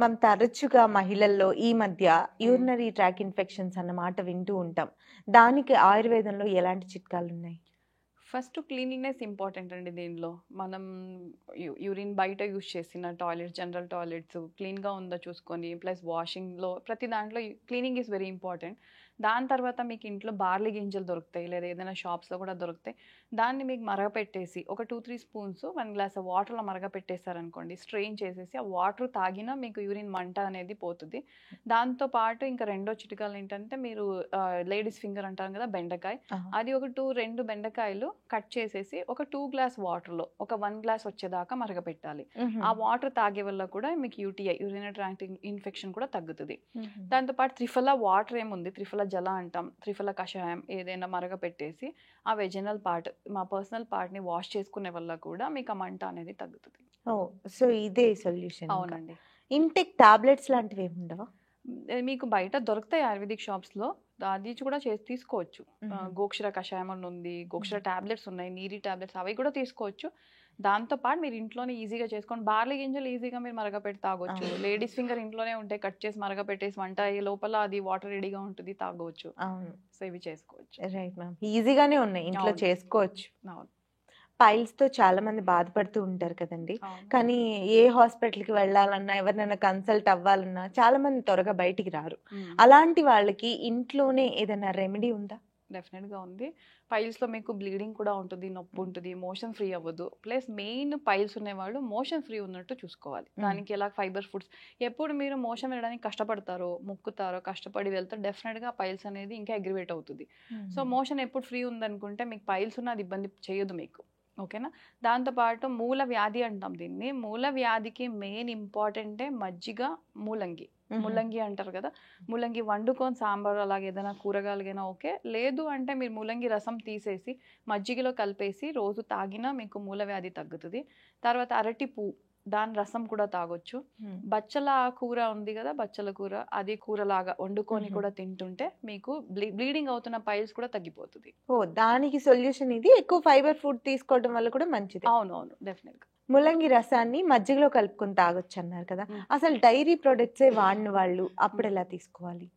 మనం తరచుగా మహిళల్లో ఈ మధ్య హ్మ్. యూరినరీ ట్రాక్ ఇన్ఫెక్షన్స్ అన్న మాట వింటూ ఉంటాం. దానికి ఆయుర్వేదంలో ఎలాంటి చిట్కాలున్నాయి? ఫస్ట్ క్లీనింగ్‌నెస్ ఇంపార్టెంట్ అండి దీనిలో. మనం యూరిన్ బయట యూజ్ చేసిన టాయిలెట్స్, జనరల్ టాయిలెట్స్ క్లీన్‌గా ఉందో చూసుకొని, ప్లస్ వాషింగ్‌లో ప్రతి దాంట్లో క్లీనింగ్ ఈజ్ వెరీ ఇంపార్టెంట్. దాని తర్వాత మీకు ఇంట్లో బార్లీ గింజలు దొరుకుతాయి. లేదా ఏదైనా షాప్స్‌లో కూడా దొరుకుతాయి. దాన్ని మీకు మరగపెట్టేసి ఒక 2, 3 స్పూన్స్ 1 గ్లాస్ వాటర్‌లో మరగపెట్టేసారనుకోండి, స్ట్రెయిన్ చేసేసి ఆ వాటర్ తాగినా మీకు యూరిన్ మంట అనేది పోతది. దాంతో పాటు ఇంకా రెండో చిట్కాలు ఏంటంటే మీరు లేడీస్ ఫింగర్ అంటాం కదా! బెండకాయ. ఆహా! అది ఒక 2 బెండకాయలు కట్ చేసేసి ఒక 2 గ్లాస్ వాటర్‌లో ఒక 1 గ్లాస్ వచ్చేదాకా మరగపెట్టాలి. హుహు. ఆ వాటర్ తాగే వల్ల కూడా మీకు యూటీఐ యూరినరీ ట్రాక్ట్ ఇన్ఫెక్షన్ కూడా తగ్గుతది. హుహు. దాంతో పాటు త్రిఫలా వాటర్ ఏముంది, త్రిఫలా జల అంటాం. త్రిఫలా కషాయం ఏదైనా మరగపెట్టేసి ఆ వెజనల్ పార్ట్, మా పర్సనల్ పార్ట్‌ని వాష్ చేసుకునే వల్ల కూడా మీకు ఆ మంట అనేది తగ్గుతది. ఓహ్! సో, ఇదే సొల్యూషన్ ఇంకా. అవునండి. ఇంటెక్ టాబ్లెట్స్ లాంటివేముండవా? మీకు బయట దొరుకుతాయి ఆయుర్వేదిక్ షాప్స్‌లో. అది కూడా తీసుకోవచ్చు. హుహు. గోక్షర కషాయం అని ఉంది. హ్మ్. గోక్షర టాబ్లెట్స్ ఉన్నాయి. నీరి టాబ్లెట్స్ అవి కూడా తీసుకోవచ్చు. దాంతో పాటు మీరు ఇంట్లోనే ఈజీగా చేసుకొని బార్లీ గింజలు ఈజీగా మీరు మరగపెట్టి తాగొచ్చు. అవును. లేడీస్ ఫింగర్ ఇంట్లోనే ఉంటాయి. కట్ చేసి మరగపెట్టేసి వంట అయ్యే లోపల అది వాటర్ రెడీగా ఉంటుంది. తాగొచ్చు. అవును. సో, ఇవి చేసుకోవచ్చు. Right ma'am. ఈజీగానే ఉన్నాయి. ఇంట్లో అవును. చేసుకోవచ్చు. అవును. పైల్స్‌తో చాలా మంది బాధపడుతూ ఉంటారు కదండీ! అవును. కానీ ఏ హాస్పిటల్‌కి వెళ్ళాలన్నా, ఎవరినైనా కన్సల్ట్ అవ్వాలన్నా చాలా మంది త్వరగా బయటికి రారు. హ్మ్. అలాంటి వాళ్ళకి ఇంట్లోనే ఏదైనా రెమెడీ ఉందా? డెఫినెట్‌గా ఉంది. పైల్స్‌లో మీకు బ్లీడింగ్ కూడా ఉంటుంది. నొప్పి ఉంటది. మోషన్ ఫ్రీ అవ్వదు. ప్లస్ మెయిన్ పైల్స్ ఉన్నవాళ్ళు మోషన్ ఫ్రీ ఉన్నట్టు చూసుకోవాలి. హ్మ్. దానికి ఎలా ఫైబర్ ఫుడ్స్ ఎప్పుడు మీరు మోషన్ వెళ్ళడానికి కష్టపడతారో, ముక్కుతారో, కష్టపడి వెళ్తారో డెఫినెట్‌గా పైల్స్ అనేది ఇంకా అగ్రివేట్ అవుతది. సో, హుహు. మోషన్ ఎప్పుడు ఫ్రీ ఉందనుకుంటే మీకు పైల్స్ ఉన్న అది ఇబ్బంది చేయదు మీకు. ఓకేనా? దాంతో పాటు మూల వ్యాధి అంటాం దీన్ని. మూల వ్యాధికి మెయిన్ ఇంపార్టెంటే మజ్జిగ, ముల్లంగి. హుహు. ముల్లంగి అంటారు కదా! ముల్లంగి వండుకొని సాంబార్ అలాగ ఏదైనా కూరగాయలుగైనా ఓకే. లేదు అంటే మీరు ముల్లంగి రసం తీసేసి మజ్జిగలో కలిపేసి రోజు తాగినా మీకు మూల వ్యాధి తగ్గుతది. తర్వాత అరటి పువ్వు దాని రసం కూడా తాగొచ్చు. హ్మ్. బచ్చల కూర ఉంది కదా! బచ్చల కూర అది కూరలాగా వండుకొని హుహు. కూడా తింటుంటే మీకు బ్లీడింగ్ అవుతున్న పైల్స్ కూడా తగ్గిపోతది. ఓహ్! దానికి సొల్యూషన్ ఇది. ఎక్కువ ఫైబర్ ఫుడ్ తీసుకోవడం వల్ల కూడా మంచిదే. అవునవును. డెఫినెట్‌గా. ముల్లంగి రసాన్ని మజ్జిగలో కలుపుకొని తాగొచ్చన్నారు కదా! హ్మ్. అసలు డైరీ ప్రొడక్ట్సే వాడిన వాళ్ళు హ్మ్. అప్పుడెలా తీసుకోవాలి?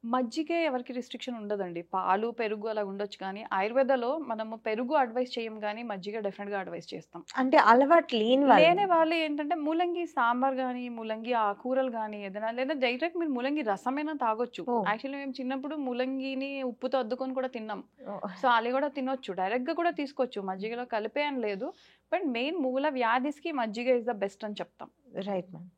మజ్జిగే ఎవరికీ రిస్ట్రిక్షన్ ఉండదండి. పాలు, పెరుగు అలా ఉండొచ్చు కానీ, ఆయుర్వేదలో మనము పెరుగు అడ్వైస్ చేయం గానీ, మజ్జిగ డెఫినెట్‌గా అడ్వైస్ చేస్తాం. అంటే అలవాటు లేని లేని వాళ్ళని. వాళ్ళు ఏంటంటే, ముల్లంగి సాంబార్ గానీ, ముల్లంగి ఆకూరలు గానీ ఏదైనా లేదా డైరెక్ట్ మీరు ముల్లంగి రసమైనా తాగొచ్చు. ఓహ్! యాక్చువల్లీ మేము చిన్నప్పుడు ముల్లంగిని ఉప్పుతో అద్దుకొని కూడా తిన్నాం. ఓహ్! సో, అది కూడా తినొచ్చు. డైరెక్ట్‌గా కూడా తీసుకోవచ్చు. మజ్జిగలో కలిపే అని లేదు. బట్ మెయిన్ మూల వ్యాధిస్‌కి మజ్జిగ ఈస్ ద బెస్ట్ అని చెప్తాం. Right ma'am.